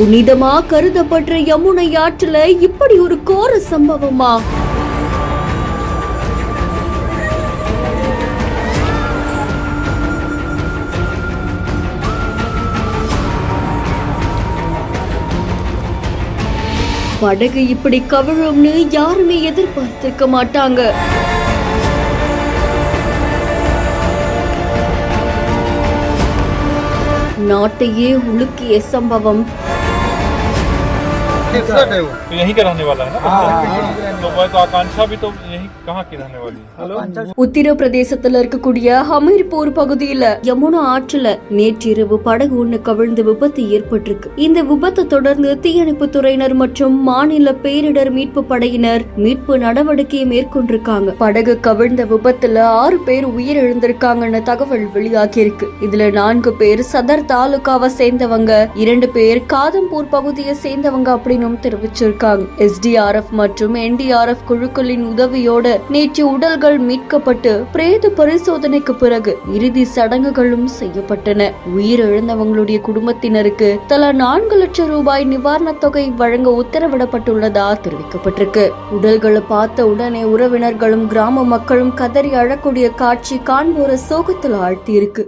புனிதமா கருதப்பட்ட யமுனை ஆற்றுல இப்படி ஒரு கோர சம்பவமா? படகு இப்படி கவிழும்னு யாருமே எதிர்பார்த்திருக்க மாட்டாங்க. நாட்டையே உலுக்கிய சம்பவம். यहीं का रहने वाला है ना? तो वो तो आकांक्षा भी तो यहीं कहाँ की रहने वाली है? உத்தரப்பிரதேசத்துல இருக்கக்கூடிய ஹமீர்பூர் பகுதியில யமுனா ஆற்றுல நேற்றிரவு படகு ஒண்ணு கவிழ்ந்து விபத்து ஏற்பட்டிருக்கு. இந்த விபத்தை தொடர்ந்து தீயணைப்பு துறையினர் மற்றும் மாநில பேரிடர் மீட்பு படையினர் மீட்பு நடவடிக்கையை மேற்கொண்டிருக்காங்க. படகு கவிழ்ந்த விபத்துல 6 பேர் உயிரிழந்திருக்காங்கன்னு தகவல் வெளியாகி இருக்கு. இதுல 4 பேர் சதர் தாலுகாவை சேர்ந்தவங்க, 2 பேர் காதம்பூர் பகுதியை சேர்ந்தவங்க அப்படின்னு தெரிவிச்சிருக்காங்க. SDRF மற்றும் NDRF குழுக்களின் உதவியோட நேற்று உடல்கள் மீட்கப்பட்டு பிரேத பரிசோதனைக்கு பிறகு இறுதி சடங்குகளும் செய்யப்பட்டன. உயிரிழந்தவங்களுடைய குடும்பத்தினருக்கு தலா 4 லட்சம் ரூபாய் நிவாரணத் தொகை வழங்க உத்தரவிடப்பட்டுள்ளதா தெரிவிக்கப்பட்டிருக்கு. உடல்களை பார்த்த உடனே உறவினர்களும் கிராம மக்களும் கதறி அழக்கூடிய காட்சி காண்போரை சோகத்தில் ஆழ்த்தி இருக்கு.